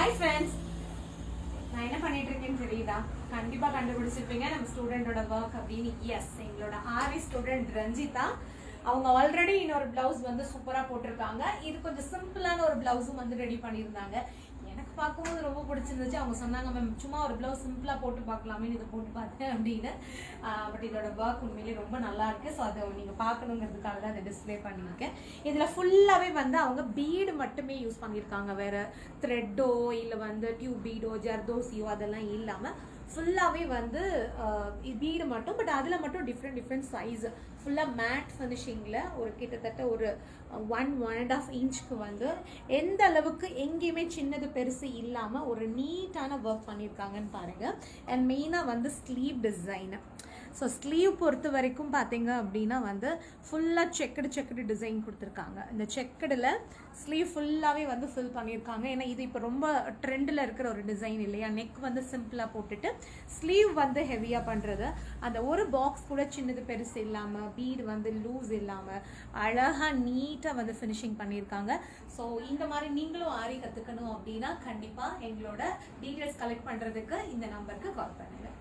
Hi friends, நான் என்ன பண்ணிட்டு இருக்கேன்னு தெரியுதா? கண்டிப்பா கண்டுபிடிச்சிருப்பீங்க நம்ம ஸ்டூடெண்டோட ஒர்க் அப்படின்னு. எஸ், எங்களோட ஆர்வி ஸ்டூடெண்ட் ரஞ்சிதா. அவங்க ஆல்ரெடி இன்னொரு பிளவுஸ் வந்து சூப்பரா போட்டிருக்காங்க. இது கொஞ்சம் சிம்பிளான ஒரு பிளவுஸும் வந்து ரெடி பண்ணியிருந்தாங்க. எனக்கு பார்க்கும்போது ரொம்ப பிடிச்சிருந்துச்சு. அவங்க சொன்னாங்க மேம் சும்மா ஒரு பிளவுஸ் சிம்பிளா போட்டு பார்க்கலாமே, இதை போட்டு பார்த்தேன் அப்படின்னு. பட் இதோட ஒர்க் உண்மையிலேயே ரொம்ப நல்லா இருக்கு. ஸோ அதை நீங்க பார்க்கணுங்கிறதுக்காக தான் அதை டிஸ்பிளே பண்ணியிருக்கேன். இதுல ஃபுல்லாவே வந்து அவங்க பீடு மட்டுமே யூஸ் பண்ணியிருக்காங்க. வேற த்ரெட்டோ இல்லை வந்து டியூப் பீடோ ஜர்தோசியோ அதெல்லாம் இல்லாம ஃபுல்லாவே வந்து பீடு மட்டும். பட் அதுல மட்டும் டிஃப்ரெண்ட் சைஸ் ஃபுல்லா மேட் ஃபினிஷிங்ல ஒரு கிட்டத்தட்ட ஒரு 1.5 இன்ச்சுக்கு வந்து எந்த அளவுக்கு எங்கேயுமே சின்னது பெருசு இல்லாம ஒரு நீட்டான ஒர்க் பண்ணியிருக்காங்கன்னு பாருங்க. அண்ட் மெயினா வந்து ஸ்லீவ் டிசைன். ஸோ ஸ்லீவ் பொறுத்த வரைக்கும் பார்த்தீங்க அப்படின்னா வந்து ஃபுல்லாக செக்குடு டிசைன் கொடுத்துருக்காங்க. இந்த செக்குடில் ஸ்லீவ் ஃபுல்லாகவே வந்து ஃபில் பண்ணியிருக்காங்க. ஏன்னா இது இப்போ ரொம்ப ட்ரெண்டில் இருக்கிற ஒரு டிசைன் இல்லையா. நெக் வந்து சிம்பிளாக போட்டுட்டு ஸ்லீவ் வந்து ஹெவியாக பண்ணுறது. அந்த ஒரு பாக்ஸ் கூட சின்னது பெருசு இல்லாமல் பீடு வந்து லூஸ் இல்லாமல் அழகாக நீட்டாக வந்து ஃபினிஷிங் பண்ணியிருக்காங்க. ஸோ இந்த மாதிரி நீங்களும் ஆரி கற்றுக்கணும் அப்படின்னா கண்டிப்பாக எங்களோட டீட்டெயில்ஸ் கலெக்ட் பண்ணுறதுக்கு இந்த நம்பருக்கு கால் பண்ணுங்கள்.